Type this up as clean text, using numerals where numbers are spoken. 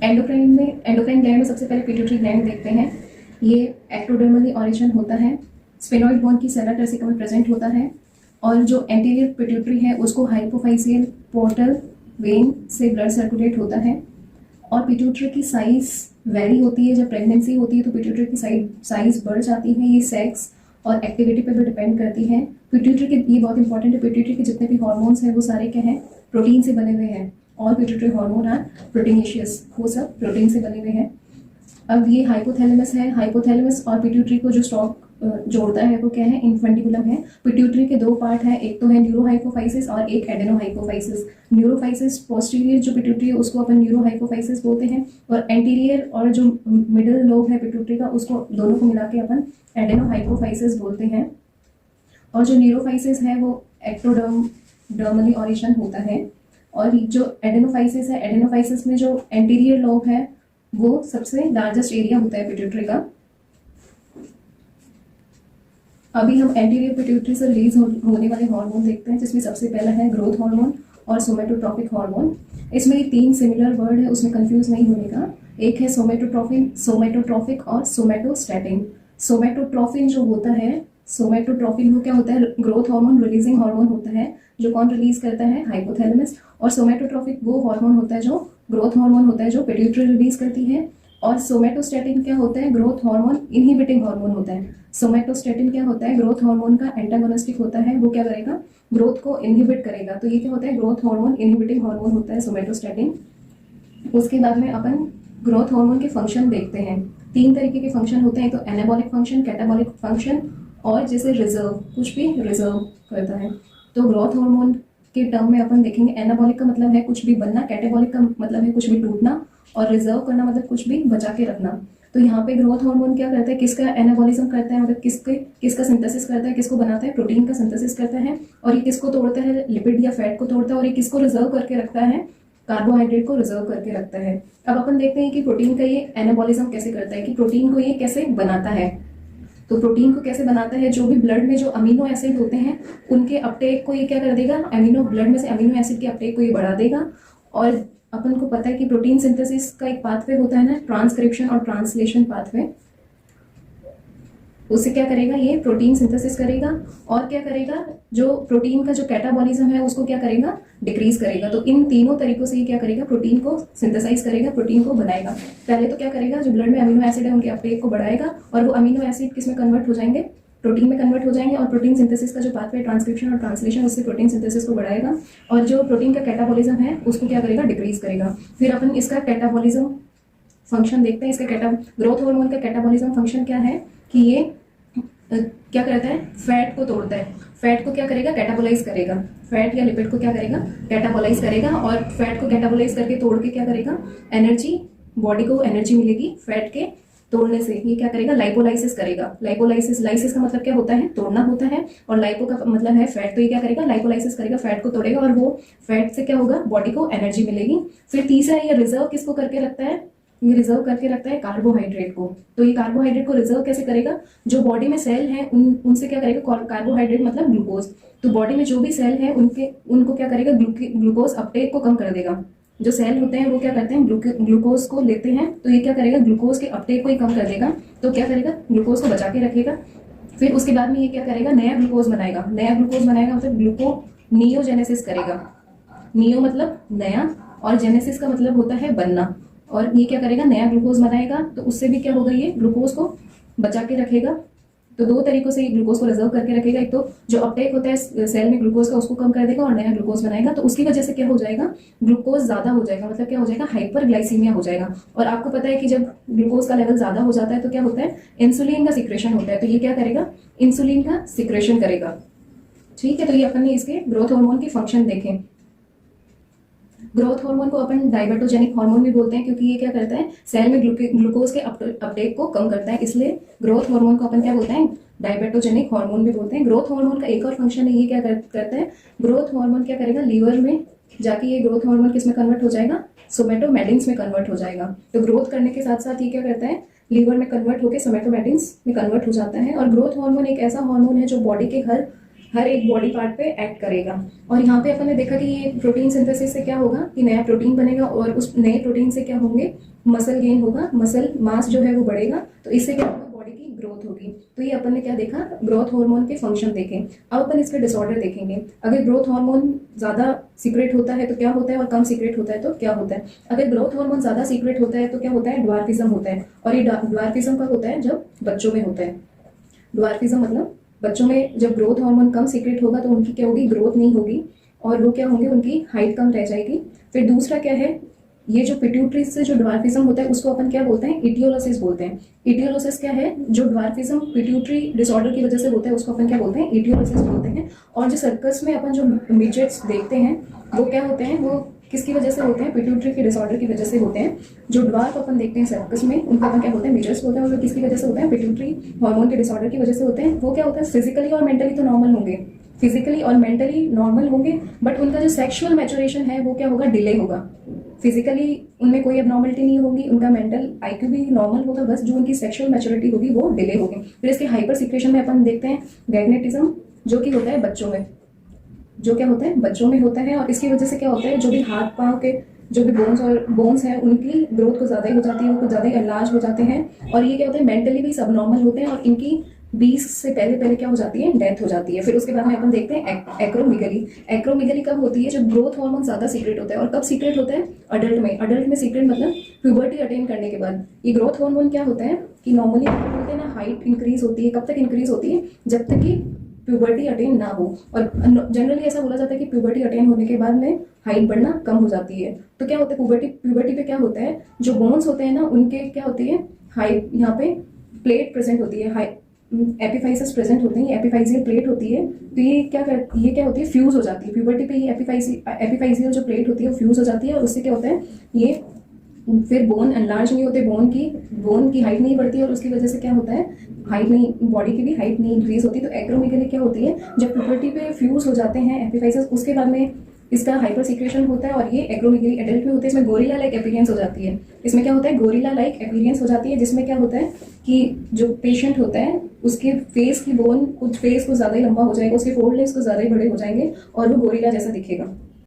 Endocrine gland में सबसे पहले पिट्यूटरी ग्लैंड देखते हैं। ये एक्टोडर्मली ऑरिजिन होता है, स्फेनॉइड बोन की सेला टर्सिका में प्रेजेंट होता है और जो एंटीरियर पिट्यूटरी है उसको हाइपोफाइसियल पोर्टल वेन से ब्लड सर्कुलेट होता है। और पिट्यूटरी की साइज वेरी होती है, जब प्रेगनेंसी होती है तो पिट्यूटरी की साइज बढ़ जाती है। ये सेक्स और एक्टिविटी पे भी डिपेंड करती है। पिट्यूटरी के, ये बहुत इंपॉर्टेंट है, पिट्यूटरी के जितने भी हार्मोन्स हैं वो सारे क्या हैं, प्रोटीन से बने हुए हैं। All pituitary hormone are proteinaceous, वो सब प्रोटीन से बने हुए हैं। अब ये हाइपोथैलेमस है, हाइपोथैलेमस और पिट्यूटरी को जो स्टॉक जोड़ता है वो क्या है, इन्फेंटिकुलम है। पिट्यूटरी के दो पार्ट है, एक तो है न्यूरोहाइपोफाइसिस और एक एडेनोहाइपोफाइसिस। न्यूरोफाइसिस पोस्टीरियर जो पिट्यूटरी है उसको अपन न्यूरोहाइपोफाइसिस बोलते हैं, और एंटीरियर और जो मिडिल लोब है पिट्यूटरी का उसको दोनों को मिला के अपन एडेनोहाइपोफाइसिस बोलते हैं। और जो न्यूरोफाइसिस है वो एक्टोडर्मली ऑरिजिन होता है। और जो एडेनोफाइसिस है, एडेनोफाइसिस में जो एंटीरियर लोब है वो सबसे लार्जेस्ट एरिया होता है पिट्यूटरी का। अभी हम एंटीरियर पिट्यूटरी से रिलीज होने वाले हार्मोन देखते हैं, जिसमें सबसे पहला है ग्रोथ हार्मोन और सोमेटोट्रॉपिक हार्मोन। इसमें ये तीन सिमिलर वर्ड है, उसमें कंफ्यूज नहीं होने का। एक है सोमेटोट्रॉपिक और सोमेटोस्टैटिन। सोमेटोट्रॉफिन जो होता है, सोमेटोट्रॉफिन वो क्या होता है, ग्रोथ हार्मोन रिलीजिंग हार्मोन होता है, जो कौन रिलीज करता है, हाइपोथैलेमस। और सोमेटोट्रॉपिक वो हार्मोन होता है जो ग्रोथ हार्मोन होता है, जो पिट्यूटरी रिलीज करती है। और सोमेटोस्टैटिन क्या होता है, ग्रोथ हार्मोन इनहिबिटिंग हार्मोन होता है। सोमेटोस्टैटिन क्या होता है, ग्रोथ हार्मोन का एंटागोनिस्टिक होता है, वो क्या करेगा, ग्रोथ को इनहिबिट करेगा। तो ये क्या होता है, ग्रोथ हार्मोन इनहिबिटिंग हार्मोन होता है सोमेटोस्टैटिन। उसके बाद में अपन ग्रोथ हार्मोन के फंक्शन देखते हैं। तीन तरीके के फंक्शन होते हैं, तो एनाबॉलिक फंक्शन, कैटाबॉलिक फंक्शन और जैसे रिजर्व, कुछ भी रिजर्व करता है। तो ग्रोथ हार्मोन के टर्म में अपन देखेंगे, एनाबॉलिक का मतलब है कुछ भी बनना, कैटाबॉलिक का मतलब है कुछ भी टूटना, और रिजर्व करना मतलब कुछ भी बचा के रखना। तो यहाँ पे ग्रोथ हार्मोन क्या करता है, किसका एनाबॉलिज्म करता है, मतलब किसका सिंथेसिस करता है, किसको बनाता है, प्रोटीन का सिंथेसिस करता है। और ये किसको तोड़ता है, लिपिड या फैट को तोड़ता है। और ये किसको रिजर्व करके रखता है, कार्बोहाइड्रेट को रिजर्व करके रखता है। अब अपन देखते हैं कि प्रोटीन का ये एनाबॉलिज्म कैसे करता है, कि प्रोटीन को ये कैसे बनाता है। तो प्रोटीन को कैसे बनाता है, जो भी ब्लड में जो अमीनो एसिड होते हैं उनके अपटेक को ये क्या कर देगा, ब्लड में से अमीनो एसिड के अपटेक को ये बढ़ा देगा। और अपन को पता है कि प्रोटीन सिंथेसिस का एक पाथवे होता है ना, ट्रांसक्रिप्शन और ट्रांसलेशन पाथवे। उससे क्या करेगा, ये प्रोटीन सिंथेसिस करेगा और क्या करेगा, जो प्रोटीन का जो कैटाबॉलिज्म है उसको क्या करेगा, डिक्रीज करेगा। तो इन तीनों तरीकों से ये क्या करेगा, प्रोटीन को सिंथेसाइज करेगा, प्रोटीन को बनाएगा। पहले तो क्या करेगा, जो ब्लड में अमीनो एसिड है उनके अपटेक को बढ़ाएगा, और वो अमीनो एसिड किस में कन्वर्ट हो जाएंगे, प्रोटीन में कन्वर्ट हो जाएंगे। और प्रोटीन सिंथेसिस का जो पाथवे ट्रांसक्रिप्शन और ट्रांसलेशन, उससे प्रोटीन सिंथेसिस को बढ़ाएगा। और जो प्रोटीन का कैटाबॉलिज्म है उसको क्या करेगा, डिक्रीज करेगा। फिर अपन इसका कैटाबॉलिज्म फंक्शन देखते हैं। इसका ग्रोथ हार्मोन का कैटाबॉलिज्म फंक्शन क्या है, कि ये क्या करता है, फैट को तोड़ता है। फैट को क्या करेगा, कैटाबोलाइज करेगा। फैट या लिपिड को क्या करेगा, कैटाबोलाइज करेगा। और फैट को कैटाबोलाइज करके तोड़ के क्या करेगा, एनर्जी, बॉडी को एनर्जी मिलेगी फैट के तोड़ने से। ये क्या करेगा, लाइपोलाइसिस करेगा। लाइसिस का मतलब क्या होता है, तोड़ना होता है, और लाइपो का मतलब है फैट। तो ये क्या करेगा, लाइपोलाइसिस करेगा, फैट को तोड़ेगा, और वो फैट से क्या होगा, बॉडी को एनर्जी मिलेगी। फिर तीसरा, ये रिजर्व किसको करके रखता है, ये रिजर्व करके रखता है कार्बोहाइड्रेट को। तो ये कार्बोहाइड्रेट को रिजर्व कैसे करेगा, जो बॉडी में सेल है उनसे क्या करेगा, कार्बोहाइड्रेट मतलब ग्लूकोज। तो बॉडी में जो भी सेल है उनको क्या करेगा, ग्लूकोज अपटेक को कम कर देगा। जो सेल होते हैं वो क्या करते हैं, ग्लूकोज को लेते हैं, तो ये क्या करेगा, ग्लूकोज के अपटेक को ही कम कर देगा। तो क्या करेगा, ग्लूकोज को बचा के रखेगा। फिर उसके बाद में ये क्या करेगा, नया ग्लूकोज बनाएगा। नया ग्लूकोज बनाएगा मतलब ग्लूकोनियोजेनेसिस करेगा। नियो मतलब नया, और जेनेसिस का मतलब होता है बनना। और ये क्या करेगा, नया ग्लूकोज बनाएगा। तो उससे भी क्या होगा, ये ग्लूकोज को बचा के रखेगा। तो दो तरीकों से ये ग्लूकोज को रिजर्व करके रखेगा। एक तो जो अपटेक होता है सेल में ग्लूकोज का, उसको कम कर देगा और नया ग्लूकोज बनाएगा। तो उसकी वजह से क्या हो जाएगा, ग्लूकोज ज्यादा हो जाएगा, मतलब क्या हो जाएगा, हाइपरग्लाइसीमिया हो जाएगा। और आपको पता है कि जब ग्लूकोज का लेवल ज्यादा हो जाता है तो क्या होता है, इंसुलिन का सिक्रेशन होता है। तो ये क्या करेगा, इंसुलिन का सिक्रेशन करेगा। ठीक है, तो ये अपन ने इसके ग्रोथ हार्मोन के फंक्शन देखे। ग्रोथ हार्मोन को अपन डायबेटोजेनिक हार्मोन भी बोलते हैं, क्योंकि ये क्या करता है, सेल में ग्लूकोज के अपटेक को कम करता है। इसलिए ग्रोथ हार्मोन को अपन क्या बोलते हैं, डायबेटोजेनिक हार्मोन भी बोलते हैं। ग्रोथ हार्मोन का एक और फंक्शन है, ये क्या करता है, ग्रोथ हार्मोन क्या करेगा, लीवर में जाके ये ग्रोथ हार्मोन किस में कन्वर्ट हो जाएगा, सोमेटोमेटिन्स में कन्वर्ट हो जाएगा। तो ग्रोथ करने के साथ साथ ये क्या करता है, लीवर में कन्वर्ट होकर सोमेटोमेटिन्स में कन्वर्ट हो जाता है। और ग्रोथ हार्मोन एक ऐसा हार्मोन है जो बॉडी के हर हर एक बॉडी पार्ट पे एक्ट करेगा। और यहाँ पे अपन ने देखा कि ये प्रोटीन सिंथेसिस से क्या होगा कि नया प्रोटीन बनेगा और उस नए प्रोटीन से क्या होंगे, मसल गेन होगा, मसल मास जो है वो बढ़ेगा, तो इससे क्या होगा, बॉडी की ग्रोथ होगी। तो ये अपन ने क्या देखा, ग्रोथ हार्मोन के फंक्शन देखे। अब अपन इसके डिसऑर्डर देखेंगे। अगर ग्रोथ हार्मोन ज्यादा सीक्रेट होता है तो क्या होता है, और कम सीक्रेट होता है तो क्या होता है। अगर ग्रोथ हार्मोन ज्यादा सीक्रेट होता है तो क्या होता है, ड्वार्फिज्म होता है। और ये ड्वार्फिज्म कब होता है, जब बच्चों में होता है। ड्वार्फिज्म मतलब बच्चों में जब ग्रोथ हार्मोन कम सीक्रेट होगा तो उनकी क्या होगी, ग्रोथ नहीं होगी, और वो क्या होंगे, उनकी हाइट कम रह जाएगी। फिर दूसरा क्या है, ये जो पिट्यूटरी से जो ड्वार्फिज्म होता है उसको अपन क्या बोलते हैं, इटियोलोसिस बोलते हैं। इटियोलोसिस क्या है, जो ड्वार्फिज्म पिट्यूटरी डिसऑर्डर की वजह से होता है उसको अपन क्या बोलते हैं, इटियोलोसिस बोलते हैं। और जो सर्कस में अपन जो मिडजेट्स देखते हैं वो क्या होते हैं, वो किसकी वजह से होते हैं, पिट्यूटरी के डिसऑर्डर की वजह से होते हैं। जो ड्वार्फ अपन देखते हैं सर्कस में उनको अपन क्या बोलते हैं, मिडजेट्स बोलते हैं। और वो किसकी वजह से होते हैं, पिट्यूटरी हार्मोन के डिसऑर्डर की वजह से होते हैं। वो क्या होता है, फिजिकली और मेंटली तो नॉर्मल होंगे, फिजिकली और मेंटली नॉर्मल होंगे, बट उनका जो सेक्सुअल मैचुरेशन है वो क्या होगा, डिले होगा। फिजिकली उनमें कोई एबनॉर्मलिटी नहीं होगी, उनका मेंटल आईक्यू भी नॉर्मल होगा, बस जो उनकी सेक्सुअल मैच्योरिटी होगी वो डिले होगी। फिर इसके हाइपर सिक्रेशन में अपन देखते हैं गैग्नेटिज्म, जो कि होता है बच्चों में, जो क्या होता है, बच्चों में होता है। और इसकी वजह से क्या होता है, जो भी हाथ पांव के जो भी बोन्स है उनकी ग्रोथ को ज्यादा ही हो जाती है, वो कुछ ज्यादा ही एनलार्ज हो जाते हैं। और ये क्या होता है, मेंटली भी सब नॉर्मल होते हैं, और इनकी 20 से पहले क्या हो जाती है, डेथ हो जाती है। फिर उसके बाद में अपन देखते हैं एक्रोमिगली। एक्रोमिगली कब होती है, जब ग्रोथ हार्मोन ज्यादा सीक्रेट होता है। और कब सीक्रेट होता है, अडल्ट में। अडल्ट में सीक्रेट मतलब प्यूबर्टी अटेन करने के बाद। ये ग्रोथ हार्मोन क्या होता है कि नॉर्मली बोलते हैं ना, हाइट इंक्रीज होती है, कब तक इंक्रीज होती है, जब तक कि प्यूबर्टी अटेन ना हो। और जनरली ऐसा बोला जाता है कि प्यूबर्टी अटेन होने के बाद में हाइट बढ़ना कम हो जाती है। तो क्या होता है, प्यूबर्टी पे क्या होता है, जो बोन्स होते हैं ना उनके क्या होती है, हाइट, यहाँ पे प्लेट प्रेजेंट होती है, एपिफाइसिस प्रेजेंट होते हैं, एपिफाइजियल प्लेट होती है। तो ये क्या होती है, फ्यूज हो जाती है प्यूबर्टी पे। ये एपिफाइजियल जो प्लेट होती है वो फ्यूज हो जाती है, और उससे क्या होता है, ये फिर बोन एनलार्ज नहीं होते, बोन की हाइट नहीं बढ़ती, और उसकी वजह से क्या होता है, हाइट नहीं, बॉडी की भी हाइट नहीं इंक्रीज होती। तो एक्रोमेगली क्या होती है, जब प्यूबर्टी पे फ्यूज हो जाते हैं एपिफाइसिस, उसके बाद में इसका हाइपर सीक्रेशन होता है, और ये एक्रोमेगली एडल्ट में होता है। इसमें गोरिल्ला लाइक अपीयरेंस हो जाती है। इसमें क्या होता है, गोरिल्ला लाइक अपीयरेंस हो जाती है, जिसमें क्या होता है कि जो पेशेंट होता है उसके फेस की बोन, कुछ फेस को ज्यादा ही लंबा हो जाएगा, उसके फोर लेग्स को ज्यादा ही बड़े हो जाएंगे, और वो गोरिल्ला जैसा दिखेगा।